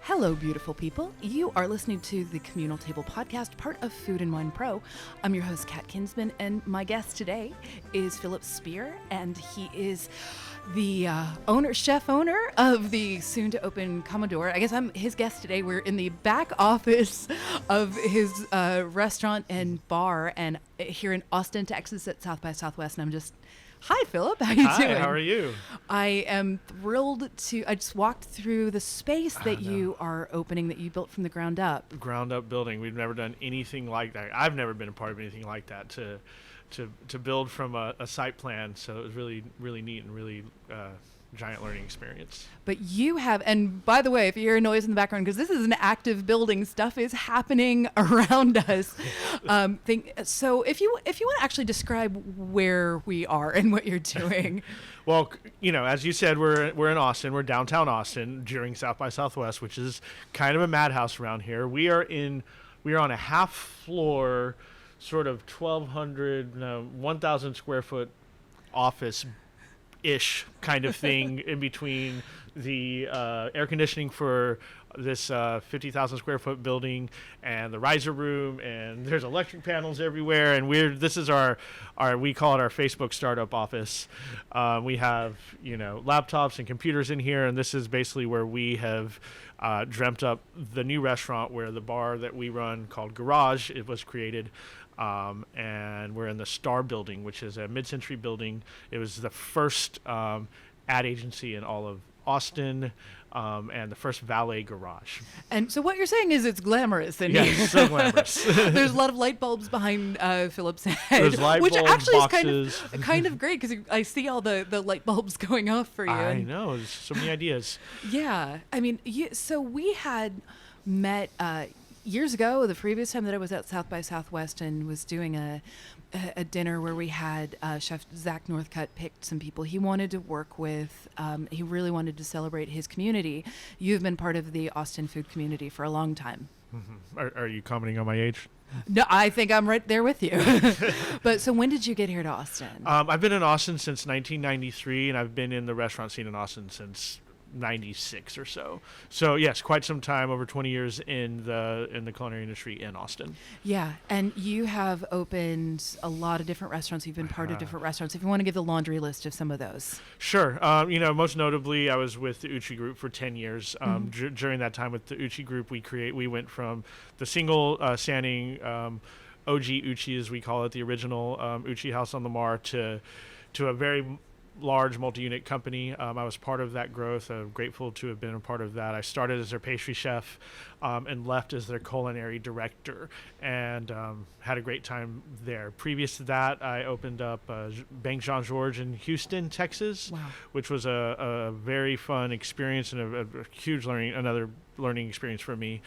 Hello, beautiful people. You are listening to the Communal Table podcast, part of Food and Wine Pro. I'm your host, Kat Kinsman, and my guest today is Philip Speer, and he is the chef owner of the soon-to-open Comedor. I guess I'm his guest today. We're in the back office of his restaurant and bar, and here in Austin, Texas, at South by Southwest. And I'm just, hi, Philip. How you doing? Hi, how are you? I am thrilled to. I just walked through the space that you are opening, that you built from the ground up. Ground up building. We've never done anything like that. I've never been a part of anything like that. To build from a site plan, so it was really, really neat and really giant learning experience. But you have, and by the way, if you hear a noise in the background, because this is an active building, stuff is happening around us. So if you want to actually describe where we are and what you're doing. Well, you know, as you said, we're in Austin. We're downtown Austin during South by Southwest, which is kind of a madhouse around here. We are on a half floor, sort of 1,000 square foot office-ish kind of thing in between the air conditioning for this 50,000 square foot building and the riser room, and there's electric panels everywhere, and this is our we call it our Facebook startup office. We have, you know, laptops and computers in here, and this is basically where we have dreamt up the new restaurant, where the bar that we run called Garage, it was created. And we're in the Star building, which is a mid-century building. It was the first ad agency in all of Austin, and the first valet garage. And so what you're saying is it's glamorous. And yes, so glamorous. There's a lot of light bulbs behind Philip's head. There's light which bulbs, actually boxes. is kind of great, because I see all the light bulbs going off for you. I know, there's so many ideas. Yeah. I mean, so we had met years ago, the previous time that I was at South by Southwest and was doing a dinner where we had Chef Zach Northcutt picked some people he wanted to work with. He really wanted to celebrate his community. You've been part of the Austin food community for a long time. Mm-hmm. Are you commenting on my age? No, I think I'm right there with you. But so when did you get here to Austin? I've been in Austin since 1993, and I've been in the restaurant scene in Austin since 96 or so. So yes, quite some time, over 20 years in the culinary industry in Austin. Yeah, and you have opened a lot of different restaurants. You've been part of different restaurants. If you want to give the laundry list of some of those. Sure. You know, most notably, I was with the Uchi Group for 10 years. During that time with the Uchi Group, we went from the single standing OG Uchi, as we call it, the original Uchi House on the Mar, to a very large multi-unit company. I was part of that growth. I'm grateful to have been a part of that. I started as their pastry chef and left as their culinary director, and had a great time there. Previous to that, I opened up Bank Jean Georges in Houston, Texas. Wow. Which was a very fun experience and a huge another learning experience for me.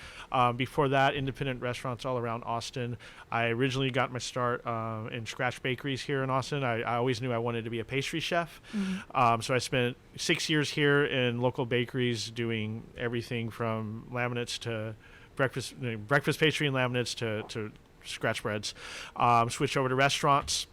Before that, independent restaurants all around Austin. I originally got my start in Scratch Bakeries here in Austin. I always knew I wanted to be a pastry chef. Mm-hmm. So I spent 6 years here in local bakeries doing everything from laminates to breakfast pastry and laminates to scratch breads. Switched over to restaurants.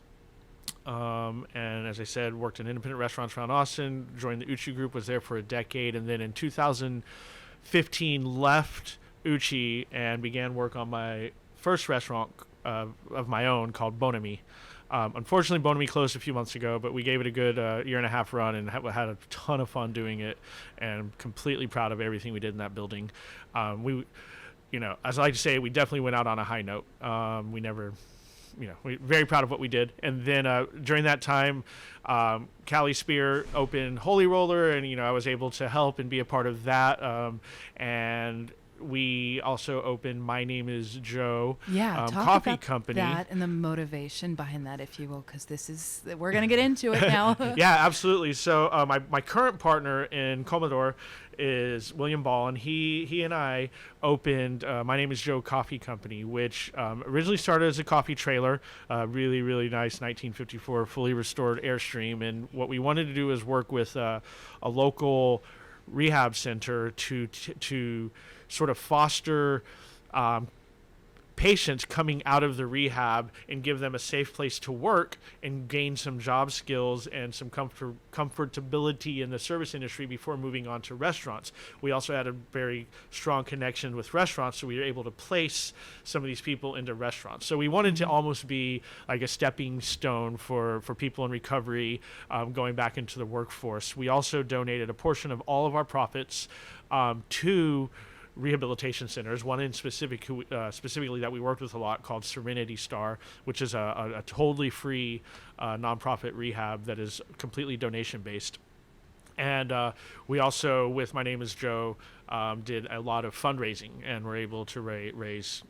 And as I said, worked in independent restaurants around Austin, joined the Uchi Group, was there for a decade, and then in 2015 left Uchi and began work on my first restaurant of my own called Bonami. Unfortunately, Bonami closed a few months ago, but we gave it a good year and a half run and had a ton of fun doing it, and I'm completely proud of everything we did in that building. You know, as I like to say, we definitely went out on a high note. We're very proud of what we did. And then during that time, Philip Speer opened Holy Roller, and, you know, I was able to help and be a part of that. And we also opened My Name is Joe coffee about company. That and the motivation behind that, if you will, because we're going to get into it now. Yeah, absolutely. So my current partner in Comedor is William Ball, and he and I opened My Name is Joe Coffee Company, which originally started as a coffee trailer, really, really nice 1954 fully restored Airstream. And what we wanted to do is work with a local rehab center to sort of foster patients coming out of the rehab and give them a safe place to work and gain some job skills and some comfortability in the service industry before moving on to restaurants. We also had a very strong connection with restaurants, so we were able to place some of these people into restaurants. So we wanted to almost be like a stepping stone for people in recovery going back into the workforce. We also donated a portion of all of our profits to rehabilitation centers, one in specifically that we worked with a lot called Serenity Star, which is a totally free nonprofit rehab that is completely donation based. And we also, with My Name is Joe, did a lot of fundraising, and were able to raise,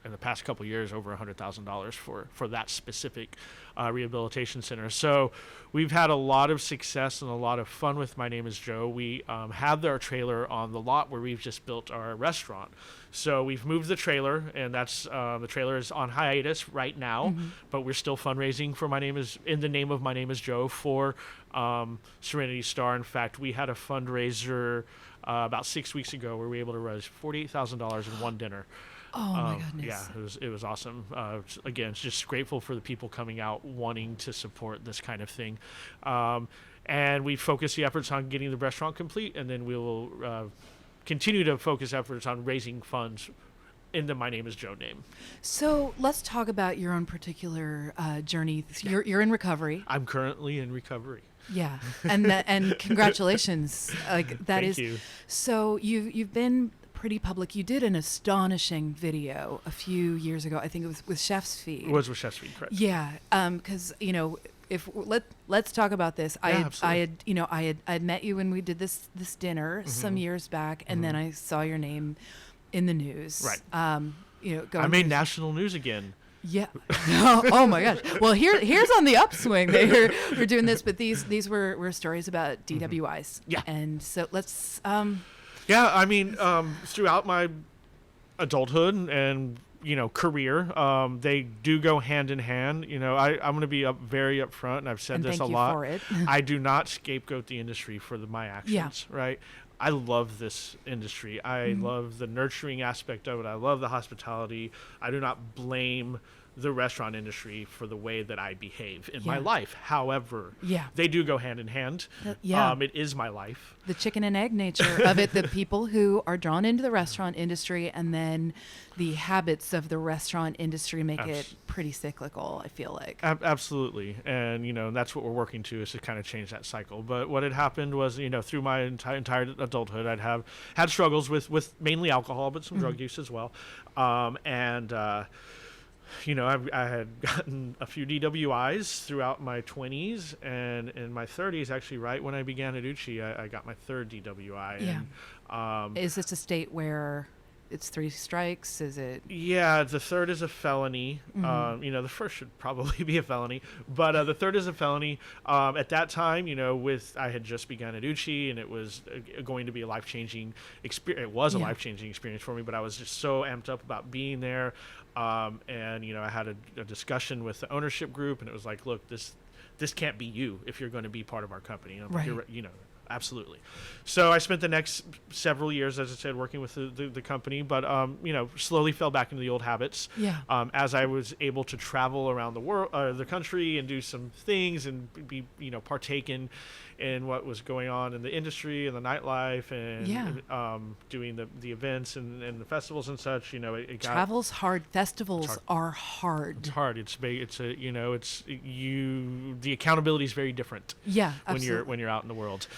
in the past couple of years, over $100,000 for that specific rehabilitation center. So we've had a lot of success and a lot of fun with My Name is Joe. We have our trailer on the lot where we've just built our restaurant. So we've moved the trailer, and that's the trailer is on hiatus right now, but we're still fundraising for in the name of My Name is Joe for Serenity Star. In fact, we had a fundraiser about 6 weeks ago where we were able to raise $48,000 in one dinner. Oh my goodness. Yeah, it was awesome. Again, it's just grateful for the people coming out wanting to support this kind of thing. And we focus the efforts on getting the restaurant complete, and then we will continue to focus efforts on raising funds in the My Name is Joe name. So let's talk about your own particular journey. You're in recovery. I'm currently in recovery. Yeah, and congratulations. Thank you. So you've been pretty public. You did an astonishing video a few years ago. I think it was with Chef's Feed. It was with Chef's Feed, correct? Yeah, because let's talk about this. Yeah, I had met you when we did this dinner some years back, and then I saw your name in the news. Right. I made national news again. Yeah. Oh my gosh. Well, here's on the upswing. We're doing this, but these were stories about DWIs. Yeah. And so let's. Yeah, I mean, throughout my adulthood and career, they do go hand in hand. I'm going to be very upfront, and I've said this a lot. For it. I do not scapegoat the industry for my actions. Yeah. Right. I love this industry. I love the nurturing aspect of it. I love the hospitality. I do not blame the restaurant industry for the way that I behave in my life. However, they do go hand in hand. It is my life. The chicken and egg nature of it, the people who are drawn into the restaurant industry, and then the habits of the restaurant industry make it pretty cyclical, I feel like. Absolutely. And, that's what we're working to, is to kind of change that cycle. But what had happened was, through my entire adulthood, I'd had struggles with mainly alcohol, but some drug use as well. I had gotten a few DWIs throughout my 20s, and in my 30s, actually, right when I began at Uchi, I got my third DWI. Yeah. And, is this a state where it's 3 strikes? Is it? Yeah, the third is a felony. The first should probably be a felony, but the third is a felony. At that time, I had just begun at Uchi, and it was going to be a life-changing experience. It was a life-changing experience for me, but I was just so amped up about being there. I had a discussion with the ownership group, and it was like, look, this can't be you if you're going to be part of our company. Right. Absolutely. So I spent the next several years, as I said, working with the company, but slowly fell back into the old habits. Yeah. As I was able to travel around the world, the country, and do some things, and be partake in what was going on in the industry and the nightlife, and doing the events and the festivals and such. Travel's hard. Festivals are hard. It's hard. The accountability is very different. Yeah. When you're out in the world.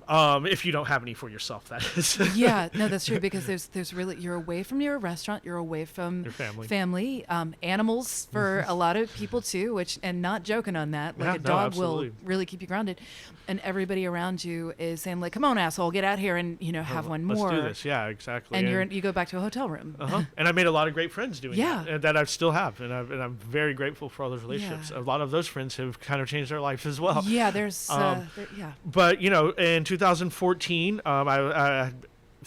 If you don't have any for yourself, that is. Yeah, no, that's true, because there's really, you're away from your restaurant, you're away from your family, animals for a lot of people too, and not joking on that, like a dog will really keep you grounded, and everybody around you is saying like, come on, asshole, get out here and have one more. Let's do this. Yeah, exactly. And you go back to a hotel room. And I made a lot of great friends doing that, and that I still have, and I'm very grateful for all those relationships. A lot of those friends have kind of changed their life as well. Yeah, there's But in 2014, I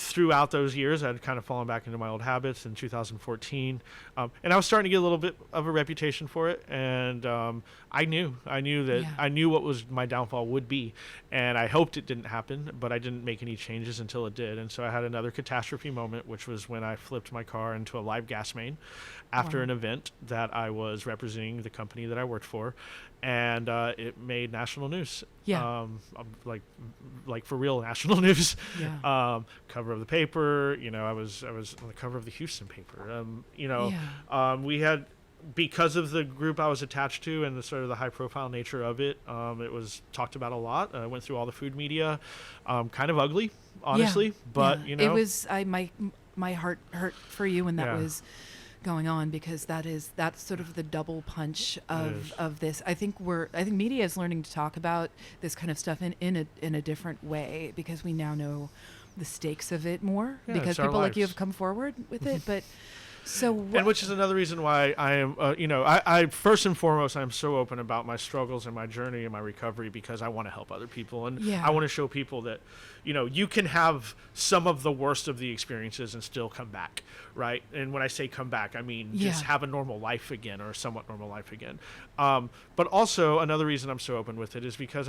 throughout those years, I'd kind of fallen back into my old habits in 2014. And I was starting to get a little bit of a reputation for it. And I knew that I knew what was my downfall would be. And I hoped it didn't happen, but I didn't make any changes until it did. And so I had another catastrophe moment, which was when I flipped my car into a live gas main after an event that I was representing the company that I worked for. And it made national news. Like for real national news. Cover of the paper. I was on the cover of the Houston paper. We had, because of the group I was attached to and the sort of the high profile nature of it, it was talked about a lot. I went through all the food media, kind of ugly, honestly, but it was, my heart hurt for you when that was going on, because that's sort of the double punch of this. I think media is learning to talk about this kind of stuff in a different way, because we now know the stakes of it more, because people like you have come forward with it. But and which is another reason why I am, I first and foremost, I'm so open about my struggles and my journey and my recovery, because I want to help other people. And I want to show people that, you can have some of the worst of the experiences and still come back, right? And when I say come back, I mean just have a normal life again, or a somewhat normal life again. But also another reason I'm so open with it is because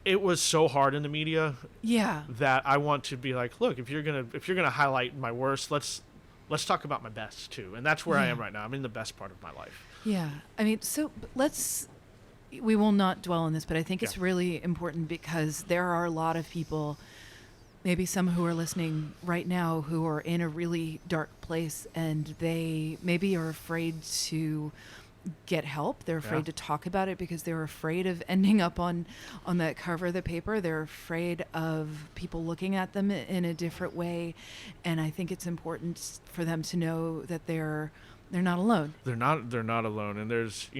it was so hard in the media that I want to be like, look, if you're gonna highlight my worst, let's talk about my best too. And that's where I am right now. I'm in the best part of my life. Yeah. I mean, so we will not dwell on this, but I think it's really important, because there are a lot of people, maybe some who are listening right now, who are in a really dark place, and they maybe are afraid to get help. They're afraid to talk about it, because they're afraid of ending up on that cover of the paper. They're afraid of people looking at them in a different way. And I think it's important for them to know that they're not alone. They're not alone. And there's,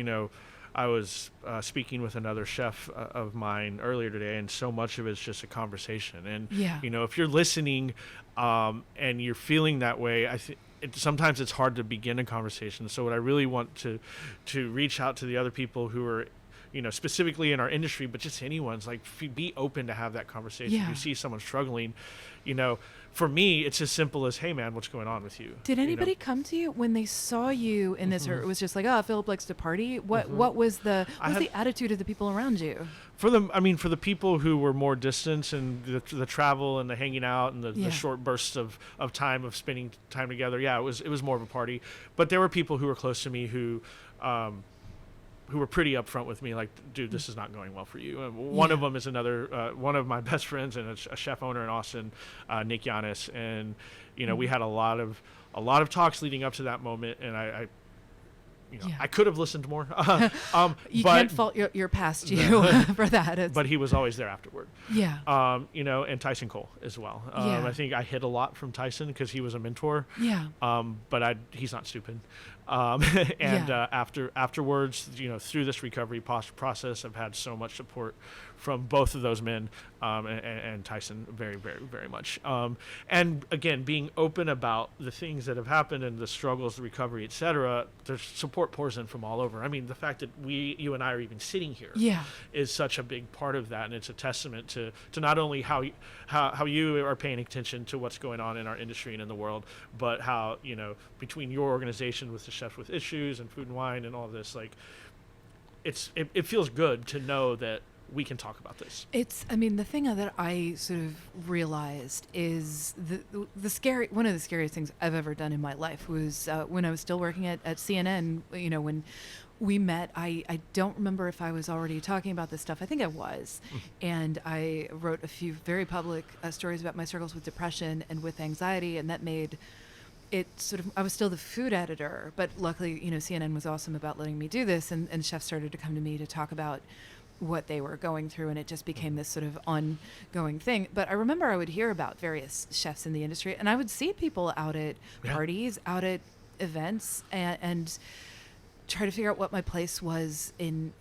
I was speaking with another chef of mine earlier today, and so much of it's just a conversation. And, if you're listening and you're feeling that way, I think sometimes it's hard to begin a conversation. So what I really want to reach out to the other people who are, specifically in our industry, but just anyone's, like, be open to have that conversation. If you see someone struggling, for me, it's as simple as, hey man, what's going on with you? Did anybody come to you when they saw you in this, or it was just like, oh, Philip likes to party? What was the attitude of the people around you? For the people who were more distant, and the travel and the hanging out and the short bursts of time of spending time together, it was more of a party. But there were people who were close to me who were pretty upfront with me, like, dude, this is not going well for you. One of them is one of my best friends and a chef owner in Austin, Nick Yanis, and we had a lot of talks leading up to that moment, and I could have listened more. You can't fault your past you for that. But he was always there afterward. And Tyson Cole as well. I think I hid a lot from Tyson because he was a mentor. But he's not stupid. Afterwards, through this recovery process, I've had so much support from both of those men, and Tyson very, very, very much. And again, being open about the things that have happened and the struggles, the recovery, etc. There's support pours in from all over. I mean, the fact that you and I are even sitting here is such a big part of that, and it's a testament to not only how you are paying attention to what's going on in our industry and in the world, but how between your organization with the Chefs with Issues and Food and Wine and all this, like, it feels good to know that we can talk about this. The thing that I sort of realized is one of the scariest things I've ever done in my life was when I was still working at CNN. When we met, I don't remember if I was already talking about this stuff. I think I was. And I wrote a few very public stories about my struggles with depression and with anxiety, and that made it I was still the food editor, but luckily, CNN was awesome about letting me do this, and chefs started to come to me to talk about what they were going through, and it just became this sort of ongoing thing. But I remember I would hear about various chefs in the industry, and I would see people out at parties, out at events, and try to figure out what my place was in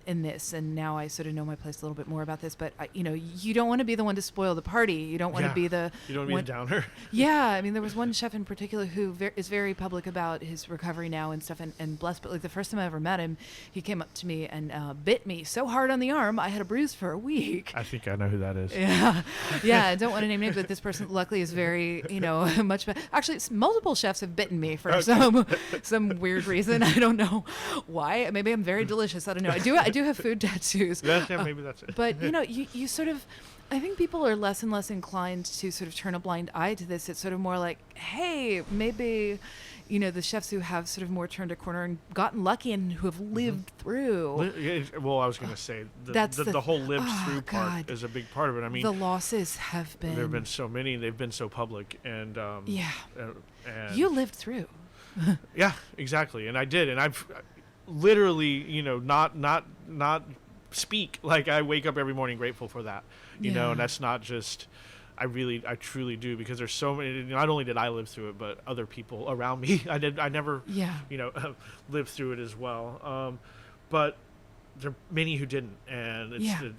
in this, and now I sort of know my place a little bit more about this, but you don't want to be the one to spoil the party. You don't want to be the you don't want to be the downer. Yeah, I mean, there was one chef in particular who is very public about his recovery now and stuff, and blessed. But like the first time I ever met him, he came up to me and bit me so hard on the arm I had a bruise for a week. I think I know who that is. Yeah. I don't want to name names, but this person luckily is very much better. Actually, multiple chefs have bitten me for some weird reason. I don't know why. Maybe I'm very delicious. I don't know. I do have food tattoos. Maybe that's it. But you sort of, I think people are less and less inclined to sort of turn a blind eye to this. It's sort of more like, hey, maybe, the chefs who have sort of more turned a corner and gotten lucky and who have lived through. Well, I was going to say the whole lived through part is a big part of it. I mean, the losses have been. There have been so many. They've been so public, and and you lived through. Yeah, exactly, and I did, and I've literally, not speak like I wake up every morning grateful for that, and that's not just. I truly do, because there's so many. Not only did I live through it, but other people around me. I never, lived through it as well. But there are many who didn't, and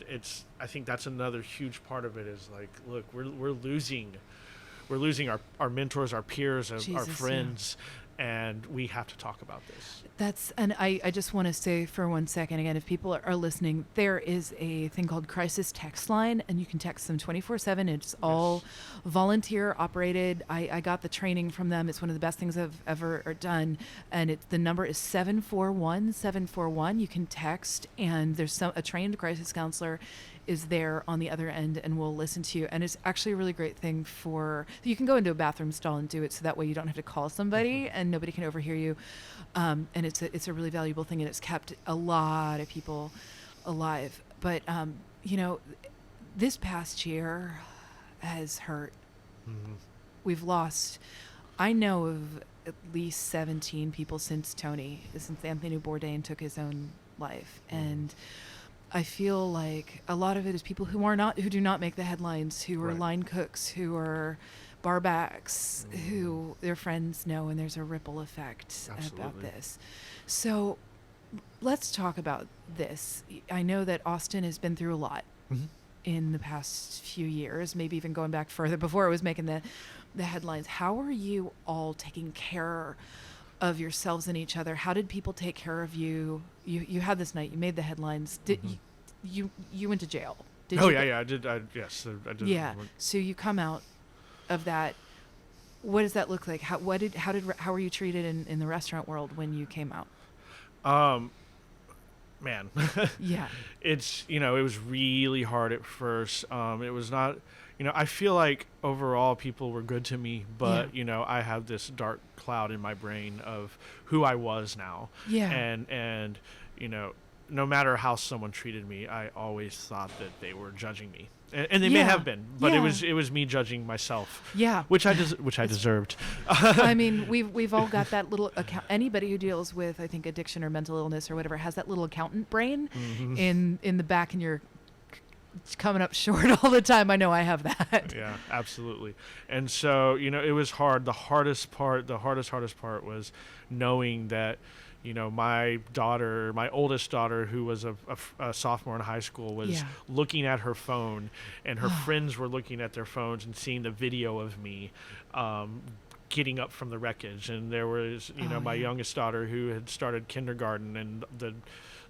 it's. I think that's another huge part of it. Is like, look, we're losing our mentors, our peers, our friends. And we have to talk about this. And I just want to say for 1 second, again, if people are listening, there is a thing called Crisis Text Line, and you can text them 24/7. It's all volunteer operated. I got the training from them. It's one of the best things I've ever done. And the number is 741-741. You can text, and there's a trained crisis counselor is there on the other end and will listen to you. And it's actually a really great thing you can go into a bathroom stall and do it, so that way you don't have to call somebody and nobody can overhear you. And it's a really valuable thing, and it's kept a lot of people alive. But, this past year has hurt. Mm-hmm. We've lost, I know of at least 17 people since Anthony Bourdain took his own life. And I feel like a lot of it is people who do not make the headlines, who are line cooks, who are bar backs, who their friends know, and there's a ripple effect about this. So let's talk about this. I know that Austin has been through a lot in the past few years, maybe even going back further before it was making the headlines. How are you all taking care of yourselves and each other? How did people take care of you? You had this night, you made the headlines. Did you went to jail? I did. Yes, I did. Yeah. So you come out of that. What does that look like? How were you treated in the restaurant world when you came out? Man. Yeah. It's, it was really hard at first. It was not, I feel like overall people were good to me, but, I have this dark cloud in my brain of who I was now. Yeah. And no matter how someone treated me, I always thought that they were judging me. And they may have been, but it was me judging myself. Yeah. Which I deserved. I mean, we've all got that little account. Anybody who deals with, I think, addiction or mental illness or whatever has that little accountant brain in the back, and you're coming up short all the time. I know I have that. Yeah, absolutely. And so, it was hard. The hardest part was knowing that, my oldest daughter, who was a sophomore in high school, was looking at her phone, and her friends were looking at their phones and seeing the video of me getting up from the wreckage. And there was, my youngest daughter, who had started kindergarten, and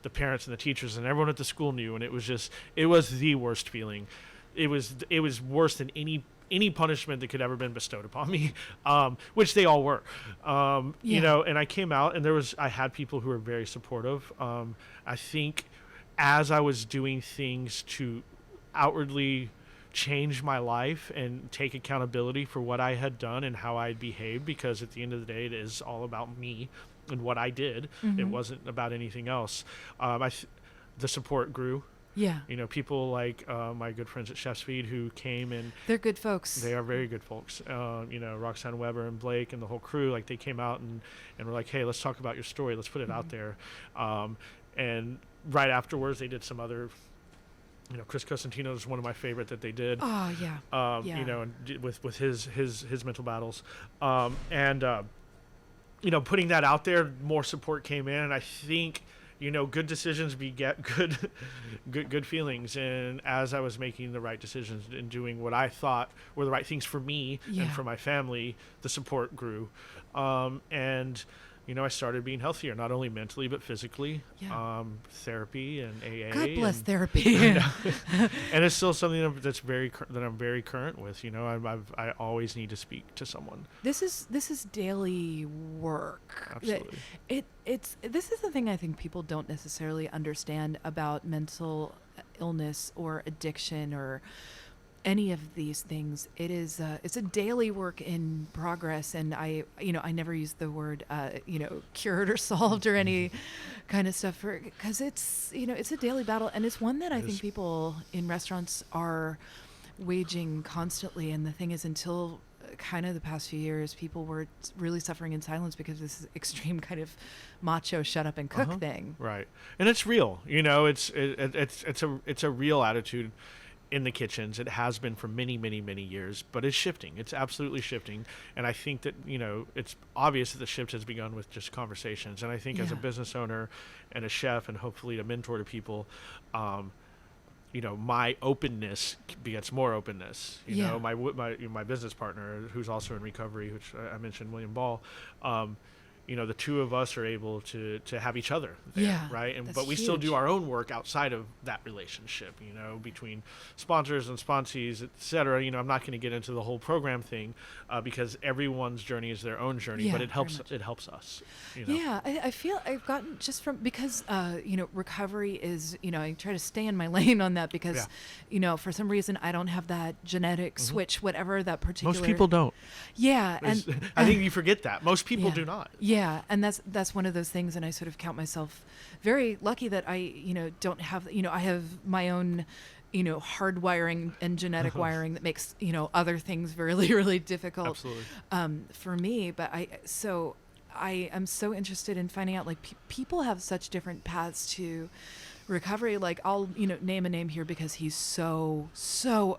the parents and the teachers and everyone at the school knew, and it was the worst feeling. It was worse than any punishment that could ever been bestowed upon me, which they all were, and I came out, and I had people who were very supportive. I think as I was doing things to outwardly change my life and take accountability for what I had done and how I had behaved, because at the end of the day, it is all about me and what I did. It wasn't about anything else. The support grew. Yeah. People like my good friends at Chef's Feed, who came, and they're good folks. They are very good folks. Roxanne Weber and Blake and the whole crew, like, they came out and were like, hey, let's talk about your story. Let's put it out there. And right afterwards, they did some other, Chris Cosentino is one of my favorite that they did. Oh, yeah. And with his mental battles. Putting that out there, more support came in. And I think good decisions beget good feelings. And as I was making the right decisions and doing what I thought were the right things for me and for my family, the support grew. And I started being healthier, not only mentally but physically. Therapy and AA. God bless therapy. And it's still something that's that I'm very current with. I always need to speak to someone. This is daily work. Absolutely. This is the thing I think people don't necessarily understand about mental illness or addiction or any of these things. It's a daily work in progress, and I never use the word cured or solved or any kind of stuff, because it's a daily battle, and it's one that I think people in restaurants are waging constantly. And the thing is, until kind of the past few years, people were really suffering in silence because of this extreme kind of macho shut up and cook thing. Right. And it's real. It's a real attitude in the kitchens. It has been for many, many, many years, but it's shifting. It's absolutely shifting. And I think that, it's obvious that the shift has begun with just conversations. And I think as a business owner and a chef, and hopefully a mentor to people, my openness begets more openness. My business partner, who's also in recovery, which I mentioned, William Ball, the two of us are able to have each other there, right? But we still do our own work outside of that relationship, between sponsors and sponsees, et cetera. I'm not going to get into the whole program thing because everyone's journey is their own journey, but it helps us. Yeah, I feel I've gotten just from, because, recovery is, I try to stay in my lane on that because, for some reason I don't have that genetic switch, whatever that particular. Most people don't. Yeah. And I think you forget that. Most people do not. Yeah, and that's one of those things, and I sort of count myself very lucky that I, don't have, I have my own, hardwiring and genetic wiring that makes, other things really, really difficult. Absolutely. For me. But I am so interested in finding out, like, people have such different paths to recovery. Like, I'll name a name here because he's so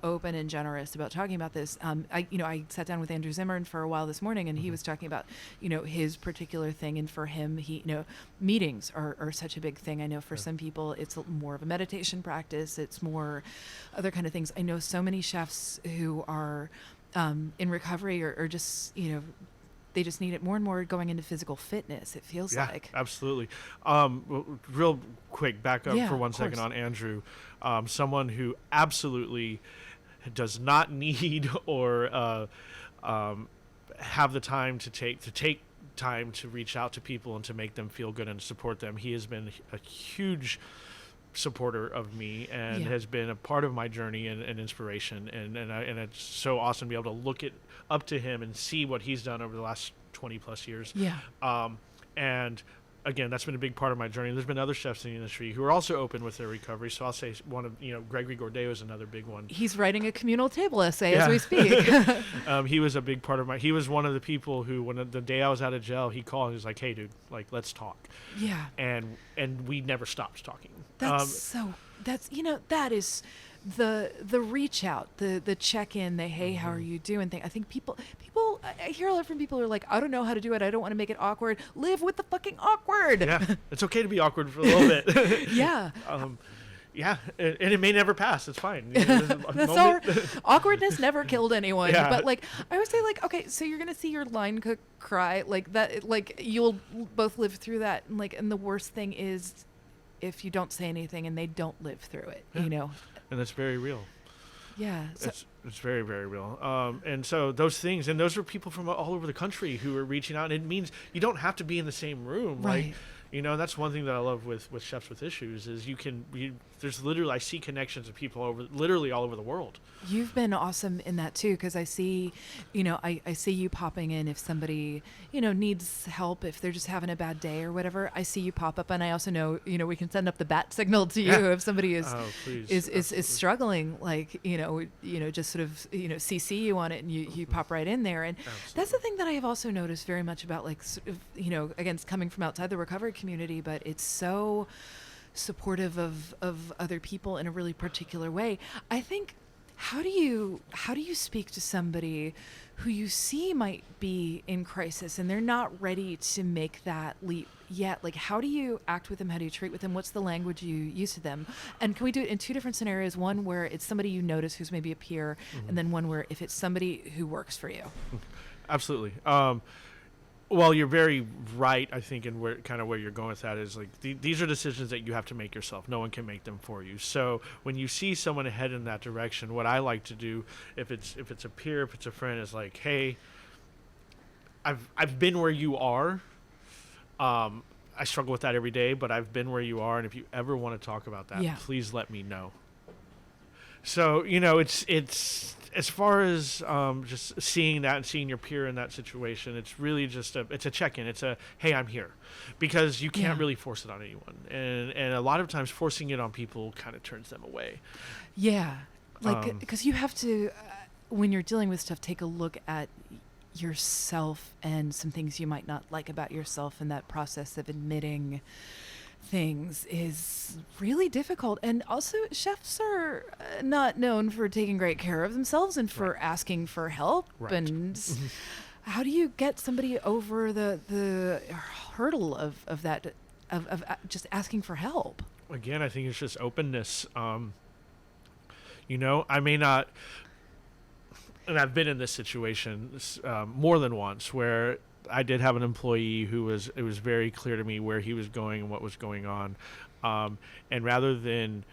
open and generous about talking about this. I sat down with Andrew Zimmern for a while this morning, and he was talking about his particular thing, and for him, meetings are such a big thing. I know for some people it's more of a meditation practice, it's more other kind of things. I know so many chefs who are in recovery or just they just need it more and more going into physical fitness, it feels like. Absolutely. Real quick, back up for 1 second on Andrew. Someone who absolutely does not need or have the time to take time to reach out to people and to make them feel good and support them. He has been a huge supporter of me and has been a part of my journey and inspiration, and it's so awesome to be able to look up to him and see what he's done over the last 20 plus years. And again, that's been a big part of my journey. There's been other chefs in the industry who are also open with their recovery. So I'll say one of, Gregory Gordeo is another big one. He's writing a Communal Table essay as we speak. He was a big part of he was one of the people who, when the day I was out of jail, he called and he was like, "Hey dude, like, let's talk." Yeah. And we never stopped talking. That is the reach out, the check in, the hey, how are you doing thing. I think people I hear a lot from people who are like, I don't know how to do it, I don't want to make it awkward. Live with the fucking awkward. Yeah, it's okay to be awkward for a little bit. Yeah. Yeah, and it may never pass. It's fine. Awkwardness never killed anyone. Yeah. But like, I would say, like, okay, so you're gonna see your line cook cry, like that, like you'll both live through that, and the worst thing is if you don't say anything and they don't live through it, And that's very real. Yeah. So it's very, very real. And so those things, and those are people from all over the country who are reaching out. And it means you don't have to be in the same room. Right. Like, that's one thing that I love with Chefs with Issues is there's literally, I see connections of people literally all over the world. You've been awesome in that too, because I see, I see you popping in if somebody, needs help, if they're just having a bad day or whatever. I see you pop up, and I also know, we can send up the bat signal to you if somebody is struggling, like, just sort of, CC you on it, and you pop right in there. And absolutely. That's the thing that I have also noticed very much about, like, sort of, again, coming from outside the recovery community, but it's so supportive of other people in a really particular way. I think How do you speak to somebody who you see might be in crisis and they're not ready to make that leap yet? Like, how do you act with them? How do you treat with them? What's the language you use to them? And can we do it in two different scenarios? One where it's somebody you notice who's maybe a peer, and then one where if it's somebody who works for you. Absolutely. Well, you're very right, I think, in where you're going with that is like these are decisions that you have to make yourself. No one can make them for you. So when you see someone head in that direction, what I like to do, if it's a peer, if it's a friend, is like, hey, I've been where you are. I struggle with that every day, but I've been where you are, and if you ever want to talk about that, please let me know. So, it's as far as just seeing that and seeing your peer in that situation, it's really just it's a check-in. It's a, hey, I'm here. Because you can't really force it on anyone. And a lot of times forcing it on people kind of turns them away. Yeah. Like, because you have to, when you're dealing with stuff, take a look at yourself and some things you might not like about yourself, and that process of admitting things is really difficult. And also, chefs are not known for taking great care of themselves and for asking for help. And how do you get somebody over the hurdle of that, of just asking for help? Again, I think it's just openness. I may not, and I've been in this situation more than once where I did have an employee it was very clear to me where he was going and what was going on. And rather than,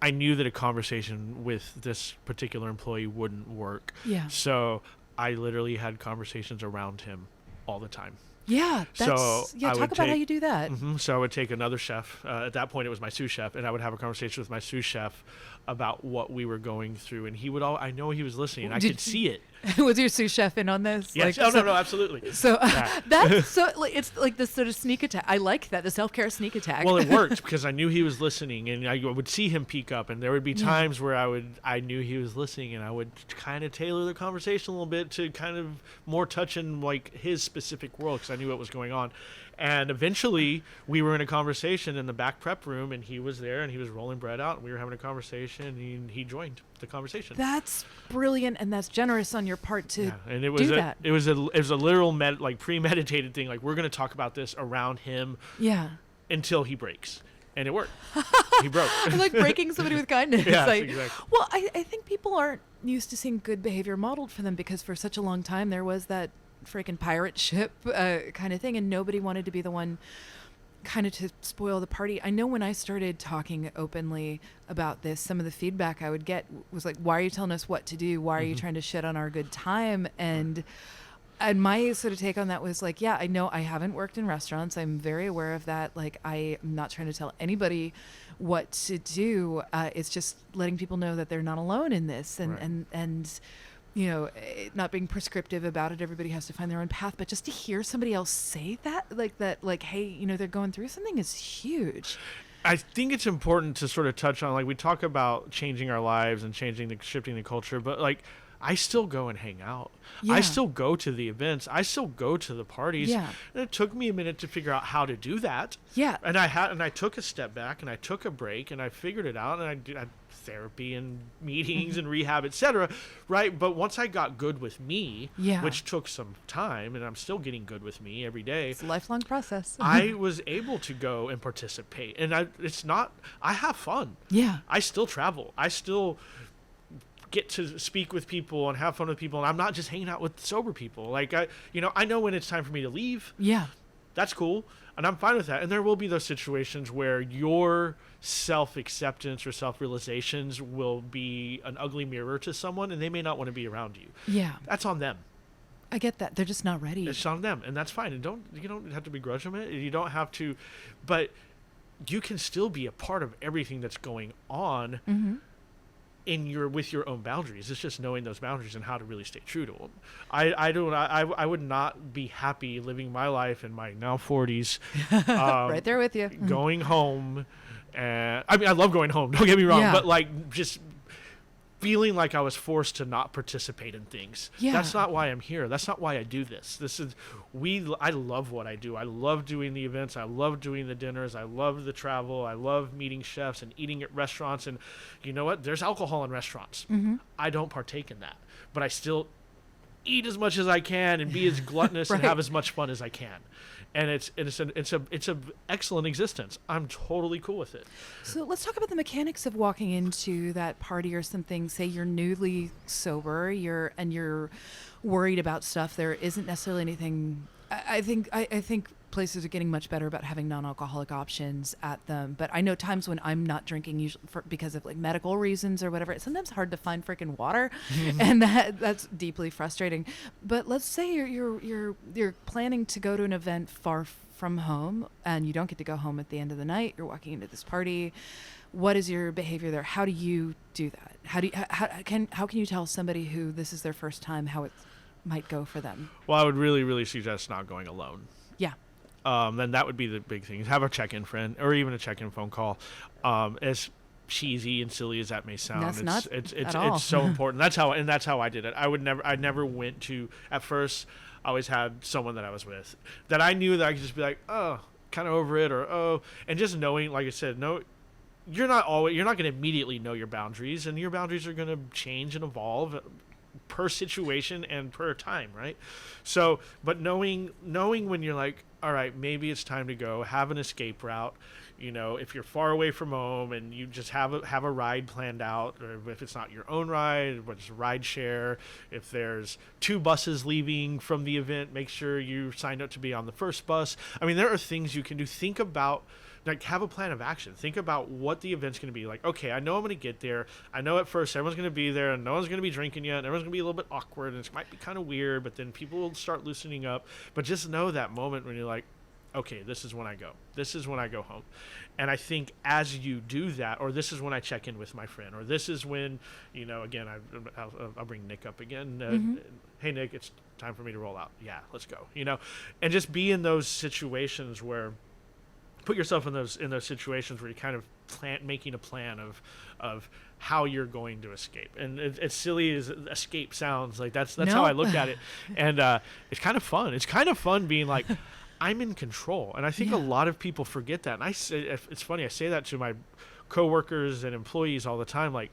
I knew that a conversation with this particular employee wouldn't work. Yeah. So I literally had conversations around him all the time. Yeah. Talk about how you do that. So I would take another chef. At that point, it was my sous chef, and I would have a conversation with my sous chef about what we were going through. And I know he was listening, and I could see it. Was your sous chef in on this? Yes. No, absolutely. So that's so it's like this sort of sneak attack. I like that, the self-care sneak attack. Well, it worked because I knew he was listening, and I would see him peek up, and there would be times where I knew he was listening, and I would kind of tailor the conversation a little bit to kind of more touch in like his specific world because I knew what was going on. And eventually, we were in a conversation in the back prep room, and he was there, and he was rolling bread out, and we were having a conversation, and he joined the conversation. That's brilliant, and that's generous on your part to and it do that. It was a literal premeditated thing. Like, we're going to talk about this around him until he breaks. And it worked. He broke. Like breaking somebody with kindness. Yeah, exactly. Well, I think people aren't used to seeing good behavior modeled for them because for such a long time there was that freaking pirate ship kind of thing, and nobody wanted to be the one kind of to spoil the party. I know when I started talking openly about this, some of the feedback I would get was like, why are you telling us what to do? Why are you trying to shit on our good time? And my sort of take on that was like, yeah, I know I haven't worked in restaurants. I'm very aware of that. Like, I'm not trying to tell anybody what to do. It's just letting people know that they're not alone in this, and not being prescriptive about it. Everybody has to find their own path, but just to hear somebody else say that, like, hey, they're going through something is huge. I think it's important to sort of touch on, like, we talk about changing our lives and shifting the culture, but like, I still go and hang out. Yeah. I still go to the events. I still go to the parties. Yeah. And it took me a minute to figure out how to do that. Yeah. And I took a step back and I took a break and I figured it out, and I did therapy and meetings and rehab, etc. Right. But once I got good with me, which took some time, and I'm still getting good with me every day. It's a lifelong process. I was able to go and participate, and I have fun. Yeah. I still travel. I still get to speak with people and have fun with people, and I'm not just hanging out with sober people. Like, I know when it's time for me to leave. Yeah. That's cool, and I'm fine with that. And there will be those situations where your self-acceptance or self-realizations will be an ugly mirror to someone, and they may not want to be around you. Yeah. That's on them. I get that. They're just not ready. It's on them, and that's fine. And you don't have to begrudge them it. You don't have to, but you can still be a part of everything that's going on. Mm-hmm. With your own boundaries. It's just knowing those boundaries and how to really stay true to them. I would not be happy living my life in my now 40s. Right there with you. Going home, and I love going home. Don't get me wrong, but like just feeling like I was forced to not participate in things. Yeah. That's not why I'm here. That's not why I do this. I love what I do. I love doing the events. I love doing the dinners. I love the travel. I love meeting chefs and eating at restaurants. And you know what? There's alcohol in restaurants. Mm-hmm. I don't partake in that, but I still eat as much as I can and be as gluttonous Right. and have as much fun as I can. And it's a excellent existence. I'm totally cool with it. So let's talk about the mechanics of walking into that party or something. Say you're newly sober, you're worried about stuff. There isn't necessarily anything. I think places are getting much better about having non-alcoholic options at them. But I know times when I'm not drinking, usually because of like medical reasons or whatever. It's sometimes hard to find freaking water, and that's deeply frustrating. But let's say you're planning to go to an event far from home, and you don't get to go home at the end of the night. You're walking into this party. What is your behavior there? How do you do that? How can you tell somebody who this is their first time how it might go for them? Well, I would really, really suggest not going alone. Yeah. Then that would be the big thing. Have a check-in friend or even a check-in phone call. As cheesy and silly as that may sound, it's so important. That's how I did it. I never went to, at first I always had someone that I was with that I knew that I could just be like, oh, kind of over it, or and just knowing, like I said, no, you're not going to immediately know your boundaries, and your boundaries are going to change and evolve per situation and per time, right? So, but knowing when you're like, all right, maybe it's time to go, have an escape route. You know, if you're far away from home and you just have a ride planned out, or if it's not your own ride, but it's a ride share. If there's 2 buses leaving from the event, make sure you signed up to be on the first bus. I mean, there are things you can do. Think about, like, have a plan of action. Think about what the event's going to be like. Okay, I know I'm going to get there. I know at first everyone's going to be there and no one's going to be drinking yet. And everyone's going to be a little bit awkward and it might be kind of weird, but then people will start loosening up. But just know that moment when you're like, okay, this is when I go. This is when I go home. And I think as you do that, or this is when I check in with my friend, or this is when, you know, again, I'll bring Nick up again. Hey, Nick, it's time for me to roll out. Yeah, let's go. You know, and just be in those situations where, put yourself in those situations where you're kind of making a plan of how you're going to escape. And as silly as escape sounds, like that's how I look at it. And it's kind of fun. It's kind of fun being like, I'm in control. And I think a lot of people forget that. And it's funny, I say that to my coworkers and employees all the time, like,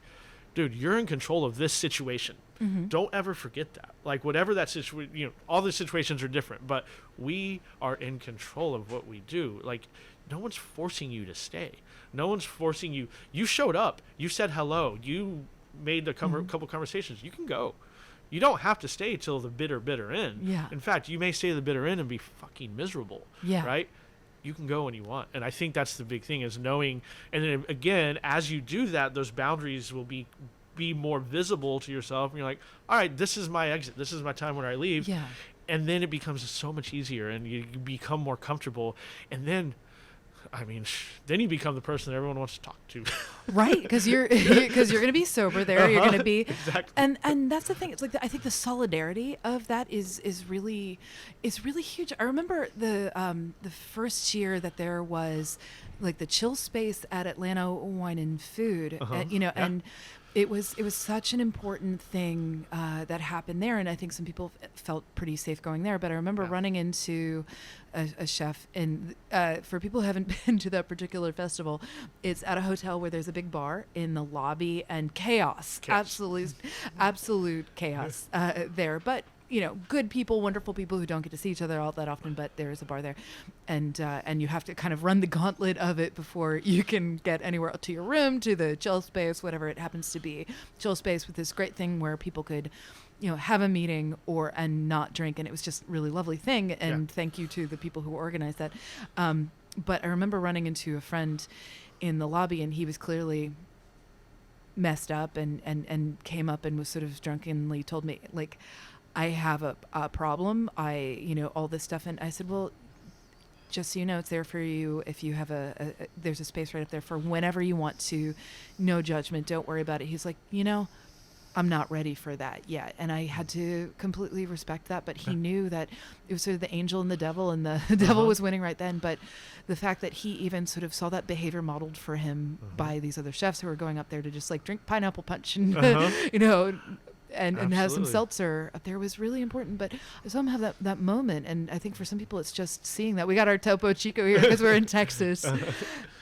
dude, you're in control of this situation. Mm-hmm. Don't ever forget that. Like, whatever that situation, you know, all the situations are different, but we are in control of what we do. Like, no one's forcing you to stay. No one's forcing you. You showed up. You said hello. You made a couple conversations. You can go. You don't have to stay till the bitter end. Yeah. In fact, you may stay to the bitter end and be fucking miserable. Yeah. Right? You can go when you want. And I think that's the big thing, is knowing. And then again, as you do that, those boundaries will be more visible to yourself. And you're like, all right, this is my exit. This is my time when I leave. Yeah. And then it becomes so much easier and you become more comfortable. And then, I mean, then you become the person that everyone wants to talk to. Right, because you're going to be sober there. You're going to be exactly. And that's the thing. It's like I think the solidarity of that is really huge. I remember the first year that there was like the chill space at Atlanta Wine and Food, and it was such an important thing that happened there, and I think some people felt pretty safe going there. But I remember running into a chef, and for people who haven't been to that particular festival, it's at a hotel where there's a big bar in the lobby, and chaos. absolute chaos there. But you know, good people, wonderful people who don't get to see each other all that often, but there is a bar there, and you have to kind of run the gauntlet of it before you can get anywhere to your room, to the chill space, whatever it happens to be. Chill space with this great thing where people could, you know, have a meeting and not drink, and it was just a really lovely thing. And thank you to the people who organized that. But I remember running into a friend in the lobby, and he was clearly messed up, and came up and was sort of drunkenly told me, like, I have a problem. All this stuff. And I said, well, just so you know, it's there for you. If you have there's a space right up there for whenever you want to, no judgment. Don't worry about it. He's like, you know, I'm not ready for that yet. And I had to completely respect that. But he knew that it was sort of the angel and the devil, and the devil was winning right then. But the fact that he even sort of saw that behavior modeled for him by these other chefs who were going up there to just like drink pineapple punch and, you know, and have some seltzer up there was really important. But I saw him have that moment. And I think for some people, it's just seeing that. We got our Topo Chico here because we're in Texas.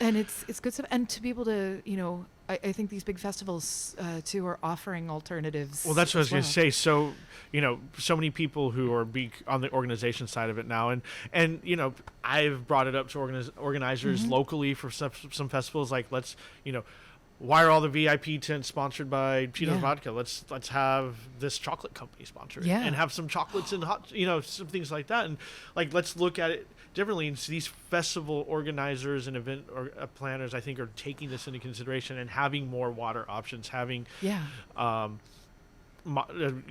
And it's good stuff. And to be able to, you know, I think these big festivals, too, are offering alternatives. Well, that's what I was going to say. So, you know, so many people who are big on the organization side of it now. And you know, I've brought it up to organizers locally for some festivals. Like, let's, you know, why are all the VIP tents sponsored by Cheetos Vodka? Let's have this chocolate company sponsor it and have some chocolates and hot, you know, some things like that. And like, let's look at it differently. And these festival organizers and event planners, I think, are taking this into consideration and having more water options, having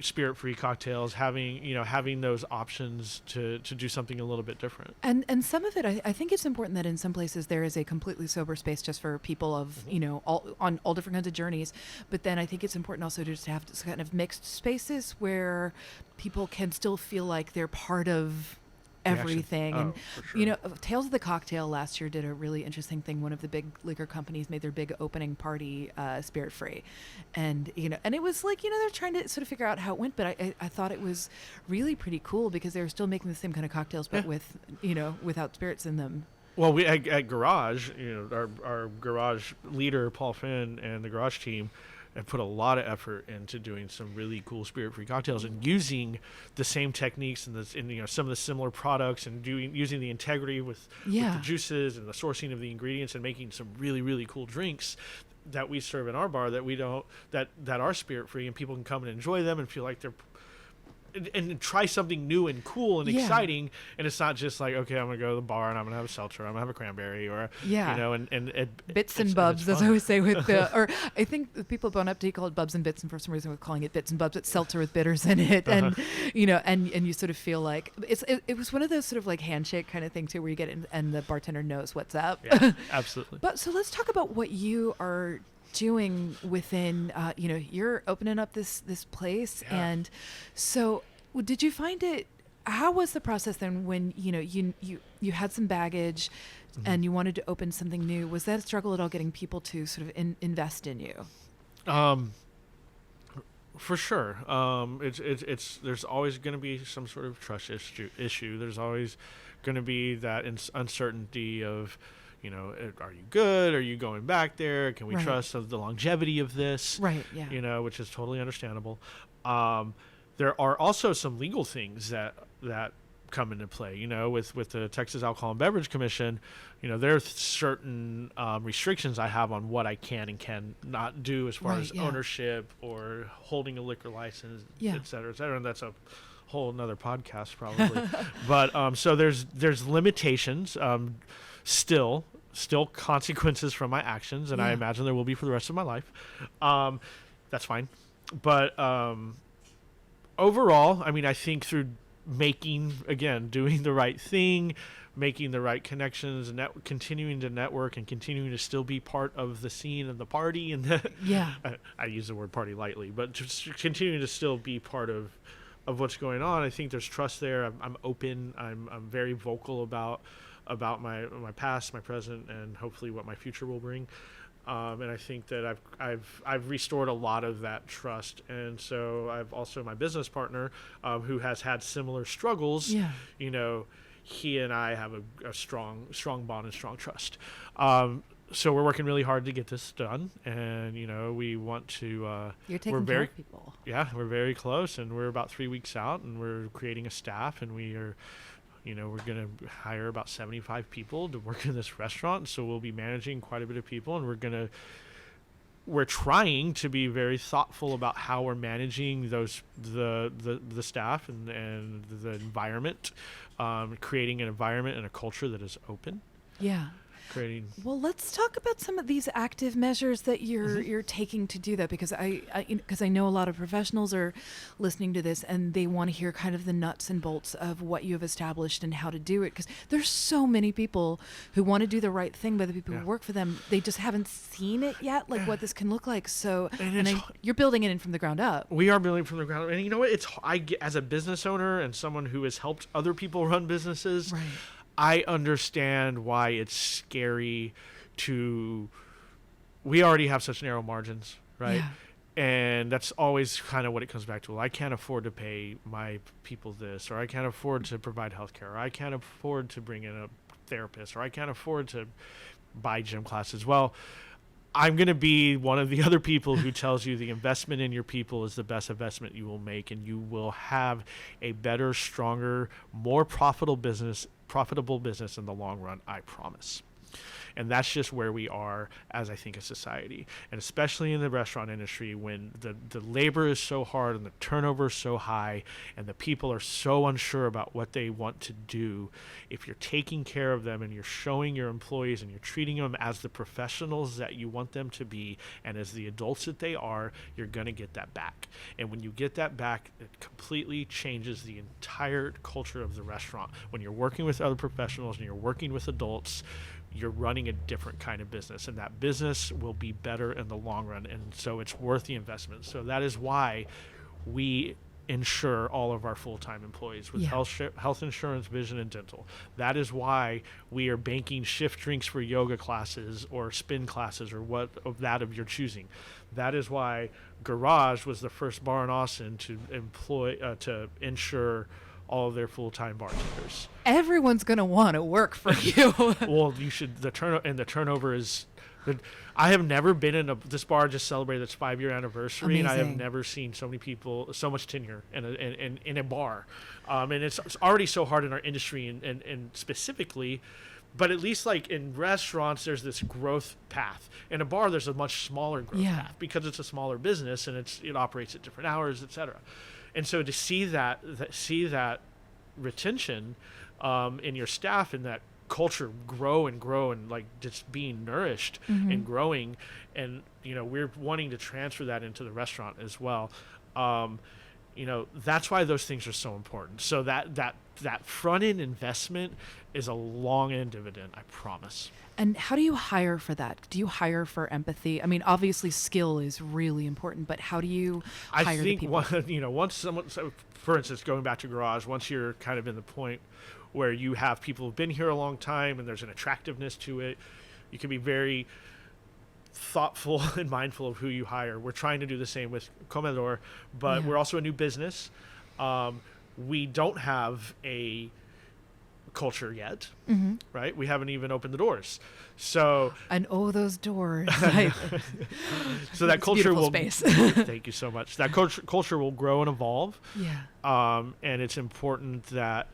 spirit-free cocktails, having those options to do something a little bit different. And some of it, I think it's important that in some places there is a completely sober space just for people of, you know, on all different kinds of journeys. But then I think it's important also to just have this kind of mixed spaces where people can still feel like they're part of everything. And you know, Tales of the Cocktail last year did a really interesting thing. One of the big liquor companies made their big opening party spirit free, and you know, and it was like, you know, they're trying to sort of figure out how it went, but I thought it was really pretty cool because they were still making the same kind of cocktails, but with, you know, without spirits in them. Well, we at Garage, you know, our Garage leader Paul Finn and the Garage team have put a lot of effort into doing some really cool spirit-free cocktails and using the same techniques and you know, some of the similar products, and using the integrity with the juices and the sourcing of the ingredients, and making some really, really cool drinks that we serve in our bar that are spirit-free, and people can come and enjoy them and feel like they're and try something new and cool and exciting. And it's not just like, okay, I'm gonna go to the bar and I'm gonna have a seltzer, I'm gonna have a cranberry, or you know, and bits and bubs, as I always say with the, or I think the people at Bon Appetit call it bubs and bits, and for some reason we're calling it bits and bubs. It's seltzer with bitters in it. And you know, and you sort of feel like it was one of those sort of like handshake kind of thing too, where you get it and the bartender knows what's up. Absolutely. But so let's talk about what you are doing within, you know, you're opening up this place. And so did you find it, how was the process then when, you know, you had some baggage and you wanted to open something new? Was that a struggle at all getting people to sort of invest in you? For sure. It's there's always going to be some sort of trust issue. There's always going to be that uncertainty of, you know, are you good? Are you going back there? Can we trust the longevity of this? Right. Yeah. You know, which is totally understandable. There are also some legal things that come into play. You know, with the Texas Alcohol and Beverage Commission, you know, there's certain restrictions I have on what I can and cannot do as far as ownership or holding a liquor license, et cetera, et cetera. And that's a whole another podcast probably. But so there's limitations. Still consequences from my actions, and I imagine there will be for the rest of my life. That's fine. But overall, I mean, I think through doing the right thing, making the right connections, and continuing to network and continuing to still be part of the scene and the party, and I use the word party lightly, but just continuing to still be part of what's going on. I think there's trust there. I'm open. I'm very vocal about my past, my present, and hopefully what my future will bring. And I think that I've restored a lot of that trust. And so I've also my business partner, who has had similar struggles. You know, he and I have a strong bond and strong trust. So we're working really hard to get this done, and you know, we want to. You're taking care of people. Yeah, we're very close, and we're about 3 weeks out, and we're creating a staff, and we are. You know, we're going to hire about 75 people to work in this restaurant. So we'll be managing quite a bit of people, and we're trying to be very thoughtful about how we're managing the staff and the environment, creating an environment and a culture that is open. Yeah. creating. Well, let's talk about some of these active measures that you're taking to do that, because I know a lot of professionals are listening to this and they want to hear kind of the nuts and bolts of what you have established and how to do it, because there's so many people who want to do the right thing by the people who work for them. They just haven't seen it yet, like what this can look like. So, you're building it in from the ground up. We are building from the ground up, and you know what? As a business owner and someone who has helped other people run businesses. Right. I understand why it's scary we already have such narrow margins, right? Yeah. And that's always kind of what it comes back to. Well, I can't afford to pay my people this, or I can't afford to provide healthcare, or I can't afford to bring in a therapist, or I can't afford to buy gym classes. Well, I'm going to be one of the other people who tells you the investment in your people is the best investment you will make, and you will have a better, stronger, more profitable business in the long run, I promise. And that's just where we are as, I think, a society. And especially in the restaurant industry, when the labor is so hard and the turnover is so high and the people are so unsure about what they want to do, if you're taking care of them and you're showing your employees and you're treating them as the professionals that you want them to be and as the adults that they are, you're going to get that back. And when you get that back, it completely changes the entire culture of the restaurant. When you're working with other professionals and you're working with adults, you're running a different kind of business, and that business will be better in the long run, and so it's worth the investment. So that is why we insure all of our full-time employees with health insurance, vision, and dental. That is why we are banking shift drinks for yoga classes or spin classes or what of that of your choosing. That is why Garage was the first bar in Austin to insure all of their full-time bartenders. Everyone's going to want to work for you. Well, you should. The turnover is. I have never been in this bar just celebrated its 5-year anniversary. Amazing. And I have never seen so many people, so much tenure in a bar, and it's already so hard in our industry and specifically. But at least like in restaurants, there's this growth path. In a bar, there's a much smaller growth path because it's a smaller business and it operates at different hours, etc. And so to see that retention in your staff and that culture grow and like just being nourished and growing, and we're wanting to transfer that into the restaurant as well. That's why those things are so important. So that front end investment is a long end dividend, I promise. And how do you hire for that? Do you hire for empathy? I mean, obviously skill is really important, but how do you hire the people? I think once someone, so for instance, going back to Garage, once you're kind of in the point where you have people who've been here a long time and there's an attractiveness to it, you can be very thoughtful and mindful of who you hire. We're trying to do the same with Comedor, but we're also a new business. We don't have a culture yet, right? We haven't even opened the doors. So those doors. So that culture will space. Thank you so much. That culture will grow and evolve. Yeah. And it's important that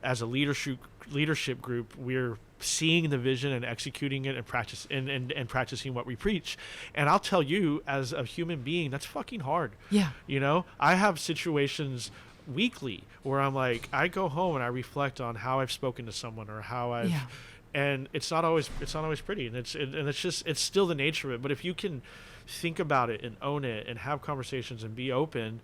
as a leadership group, we're seeing the vision and executing it and practicing what we preach. And I'll tell you, as a human being, that's fucking hard. Yeah. I have situations weekly where I'm like, I go home and I reflect on how I've spoken to someone or how I've, and it's not always pretty, and it's still the nature of it. But if you can think about it and own it and have conversations and be open,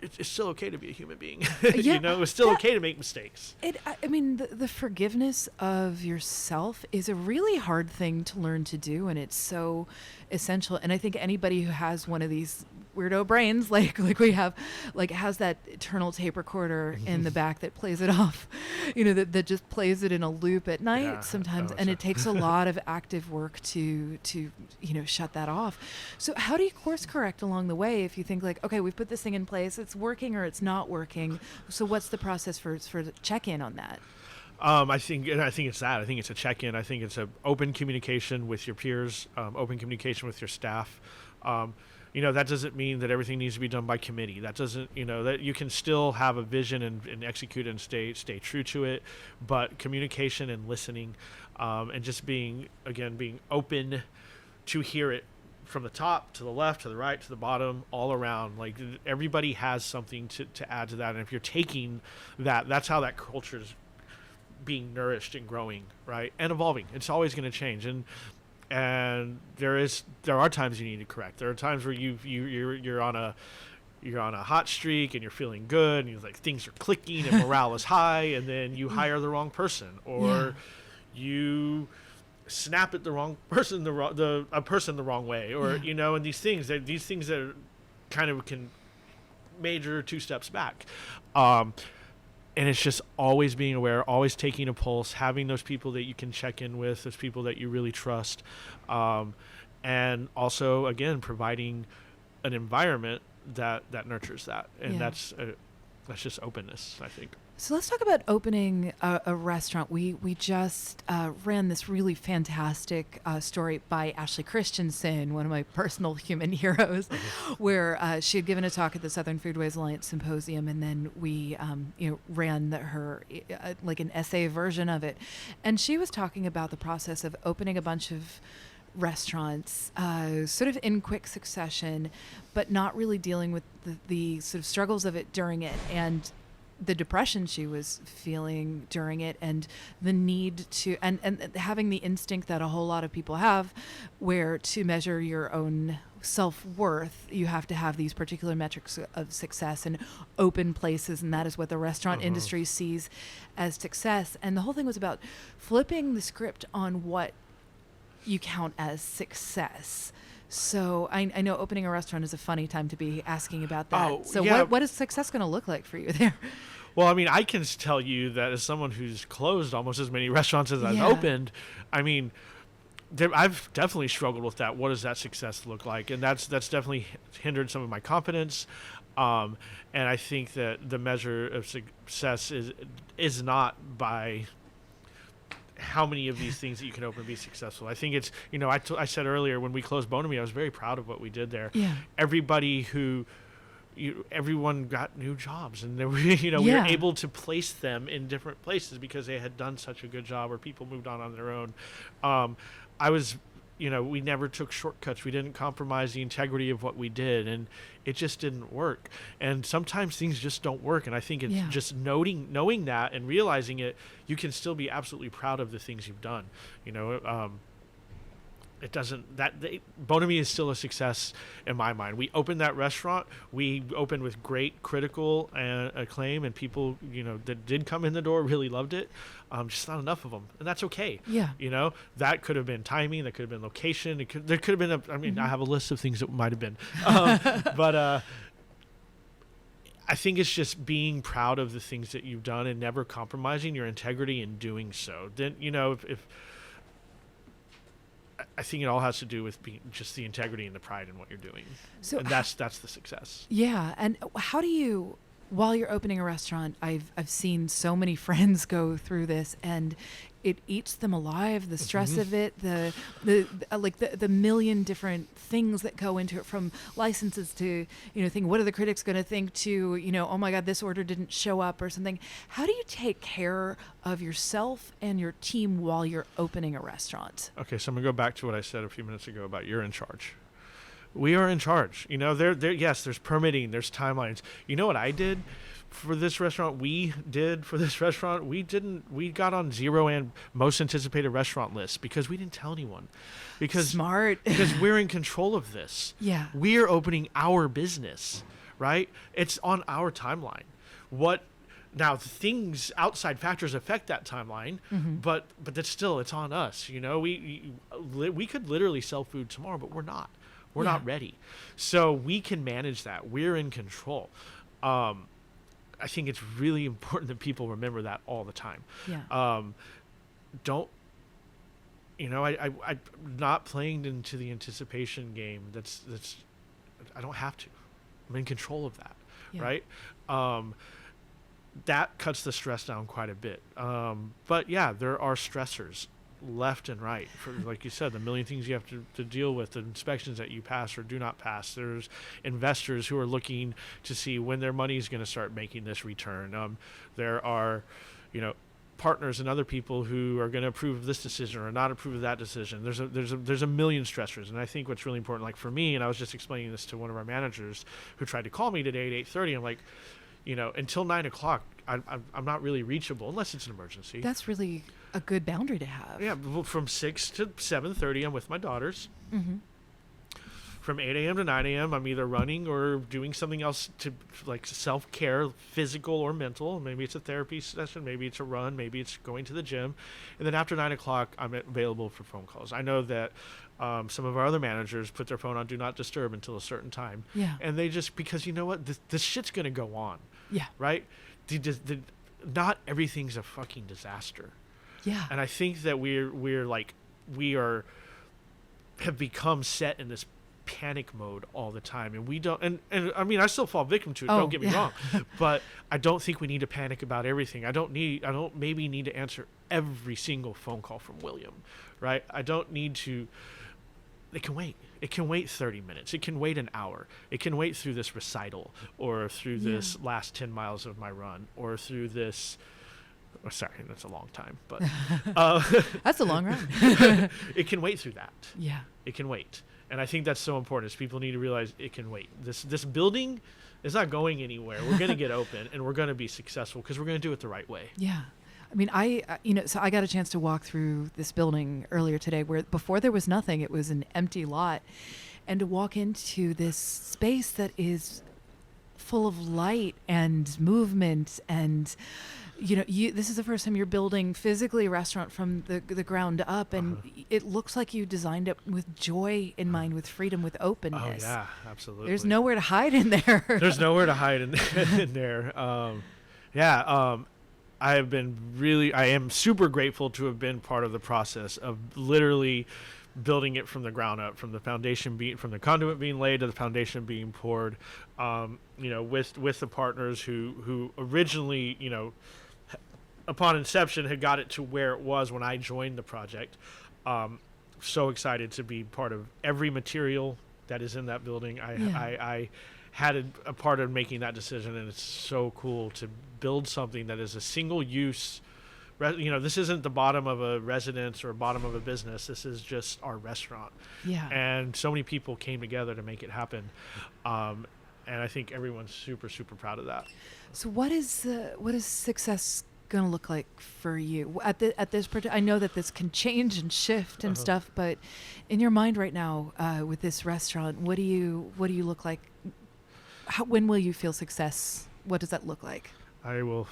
it's still okay to be a human being. It's still okay to make mistakes. I mean, the forgiveness of yourself is a really hard thing to learn to do, and it's so essential. And I think anybody who has one of these weirdo brains like we have, like has that eternal tape recorder in the back that plays it off, that just plays it in a loop at night sometimes, and it takes a lot of active work to shut that off. So how do you course correct along the way if you think like, okay, we've put this thing in place, it's working or it's not working, so what's the process for the check-in on that? I think it's that. I think it's a check-in. I think it's a open communication with your peers, open communication with your staff. That doesn't mean that everything needs to be done by committee. That doesn't, that you can still have a vision and execute and stay true to it. But communication and listening, and just being open to hear it from the top to the left to the right to the bottom, all around. Like everybody has something to add to that. And if you're taking that, that's how that culture is being nourished and growing, right, and evolving. It's always going to change, and there are times you need to correct. There are times where you're on a hot streak and you're feeling good and you're like things are clicking and morale is high, and then you hire the wrong person, or you snap at the wrong person, a person the wrong way, or and these things that kind of can major 2 steps back. And it's just always being aware, always taking a pulse, having those people that you can check in with, those people that you really trust, and also again providing an environment that nurtures that, and that's just openness, I think. So let's talk about opening a restaurant. We just ran this really fantastic story by Ashley Christensen, one of my personal human heroes, where she had given a talk at the Southern Foodways Alliance Symposium, and then we ran her like an essay version of it. And she was talking about the process of opening a bunch of restaurants sort of in quick succession, but not really dealing with the sort of struggles of it during it, and the depression she was feeling during it, and the need to and having the instinct that a whole lot of people have, where to measure your own self-worth you have to have these particular metrics of success and open places, and that is what the restaurant industry sees as success. And the whole thing was about flipping the script on what you count as success. So I know opening a restaurant is a funny time to be asking about that. What is success going to look like for you there? Well, I mean, I can tell you that as someone who's closed almost as many restaurants as I've opened, I mean, I've definitely struggled with that. What does that success look like? And that's definitely hindered some of my confidence. And I think that the measure of success is not by how many of these things that you can open and be successful. I think it's, I said earlier when we closed Bonamy, I was very proud of what we did there. Yeah. Everyone got new jobs, and we were able to place them in different places because they had done such a good job, or people moved on their own. We never took shortcuts. We didn't compromise the integrity of what we did, and it just didn't work. And sometimes things just don't work. And I think it's just knowing that and realizing it, you can still be absolutely proud of the things you've done. Bonamy is still a success in my mind. We opened that restaurant. We opened with great critical acclaim, and people, that did come in the door really loved it. Just not enough of them, and that's okay. Yeah. That could have been timing. That could have been location. There could have been I have a list of things that might have been, but I think it's just being proud of the things that you've done and never compromising your integrity in doing so. Then, if I think it all has to do with being just the integrity and the pride in what you're doing. So, and that's the success. Yeah. And how do you, while you're opening a restaurant, I've seen so many friends go through this, and it eats them alive. The stress of it, the million different things that go into it, from licenses to, think, what are the critics going to think, to, oh my God, this order didn't show up or something. How do you take care of yourself and your team while you're opening a restaurant? Okay, so I'm going to go back to what I said a few minutes ago about you're in charge. We are in charge. Yes, there's permitting, there's timelines. You know what I did for this restaurant? We got on zero and most anticipated restaurant lists because we didn't tell anyone. Smart. Because we're in control of this. Yeah. We're opening our business, right? It's on our timeline. Now, things, outside factors affect that timeline, but it's on us. We could literally sell food tomorrow, but we're not. We're not ready. So we can manage that. We're in control. I think it's really important that people remember that all the time. Yeah. I'm not playing into the anticipation game. That's I don't have to. I'm in control of that. Yeah. Right. That cuts the stress down quite a bit. But yeah, there are stressors left and right. For, like you said, the million things you have to deal with, the inspections that you pass or do not pass. There's investors who are looking to see when their money is going to start making this return. There are, partners and other people who are going to approve of this decision or not approve of that decision. There's a million stressors. And I think what's really important, like for me, and I was just explaining this to one of our managers who tried to call me today at 8:30, I'm like, until 9 o'clock, I'm not really reachable unless it's an emergency. That's really a good boundary to have. Yeah, from 6 to 7:30, I'm with my daughters. Mm-hmm. From 8 a.m. to 9 a.m., I'm either running or doing something else to like self-care, physical or mental. Maybe it's a therapy session, maybe it's a run, maybe it's going to the gym. And then after 9 o'clock, I'm available for phone calls. I know that some of our other managers put their phone on Do Not Disturb until a certain time. Yeah. And they just, because you know what? This shit's going to go on. Yeah. Right? Not everything's a fucking disaster. Yeah. And I think that we have become set in this panic mode all the time, and we don't, and I mean, I still fall victim to it, don't get me wrong, but I don't think we need to panic about everything. I don't maybe need to answer every single phone call from William, right? I don't need to. It can wait 30 minutes, it can wait an hour, it can wait through this recital, or through this last 10 miles of my run, or through this. Oh, sorry, that's a long time, but that's a long run. It can wait through that. Yeah, it can wait. And I think that's so important, is people need to realize it can wait. This building is not going anywhere. We're going to get open, and we're going to be successful because we're going to do it the right way. Yeah. I mean, so I got a chance to walk through this building earlier today, where before there was nothing. It was an empty lot. And to walk into this space that is full of light and movement and... this is the first time you're building physically a restaurant from the ground up, and it looks like you designed it with joy in mind, with freedom, with openness. Oh yeah, absolutely. There's nowhere to hide in there. There's nowhere to hide in there. I am super grateful to have been part of the process of literally building it from the ground up, from the conduit being laid to the foundation being poured. With the partners who originally, upon inception, had got it to where it was when I joined the project. So excited to be part of every material that is in that building. I had a part of making that decision, and it's so cool to build something that is a single use. This isn't the bottom of a residence or bottom of a business. This is just our restaurant. Yeah. And so many people came together to make it happen. And I think everyone's super, super proud of that. So what is success going to look like for you at this I know that this can change and shift and stuff, but in your mind right now, with this restaurant, what do you look like? When will you feel success? What does that look like? I will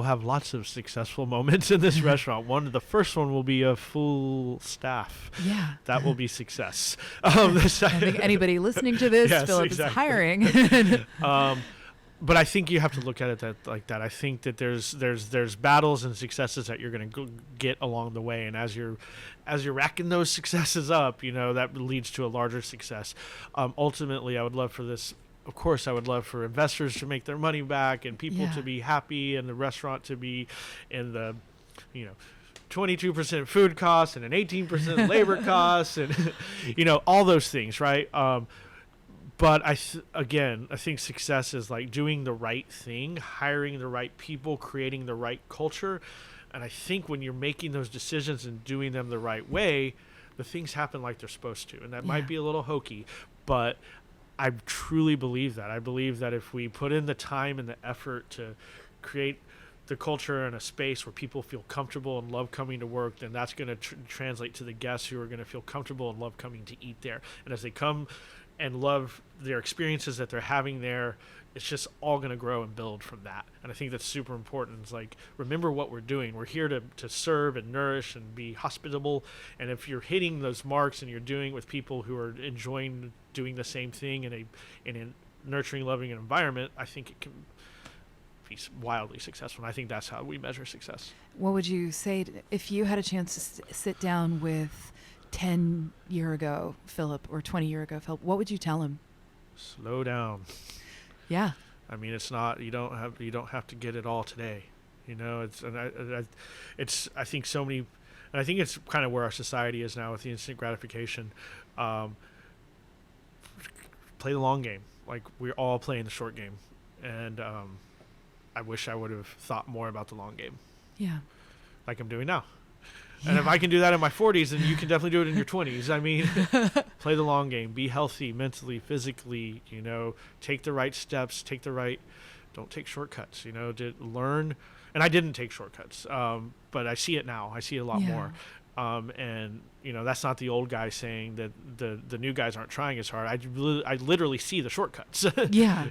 have lots of successful moments in this restaurant. The first one will be a full staff. Yeah. That will be success. I think anybody listening to this, yes, Philip exactly. is hiring. But I think you have to look at it like that. I think that there's battles and successes that you're going to get along the way, and as you're racking those successes up, that leads to a larger success. Ultimately, I would love for this. Of course, I would love for investors to make their money back, and people to be happy, and the restaurant to be in the, 22% food costs and an 18% labor costs, and all those things, right? But I think success is like doing the right thing, hiring the right people, creating the right culture. And I think when you're making those decisions and doing them the right way, the things happen like they're supposed to. And that might be a little hokey, but I truly believe that. I believe that if we put in the time and the effort to create the culture and a space where people feel comfortable and love coming to work, then that's going to translate to the guests who are going to feel comfortable and love coming to eat there. And as they come and love their experiences that they're having there, it's just all going to grow and build from that. And I think that's super important. It's like, remember what we're doing. We're here to serve and nourish and be hospitable. And if you're hitting those marks and you're doing it with people who are enjoying doing the same thing in a nurturing, loving environment, I think it can be wildly successful. And I think that's how we measure success. What would you say if you had a chance to sit down with 10-year ago Philip or 20-year ago Philip? What would you tell him? Slow down. Yeah. I mean, it's not, you don't have to get it all today. I think so many, and I think it's kind of where our society is now with the instant gratification. Play the long game. Like, we're all playing the short game. And I wish I would have thought more about the long game. Yeah. Like I'm doing now. And if I can do that in my 40s, then you can definitely do it in your 20s. I mean, play the long game, be healthy mentally, physically, take the right steps, take the right Don't take shortcuts. Learn. And I didn't take shortcuts, but I see it now. I see it a lot more. And that's not the old guy saying that the new guys aren't trying as hard. I literally see the shortcuts. Yeah.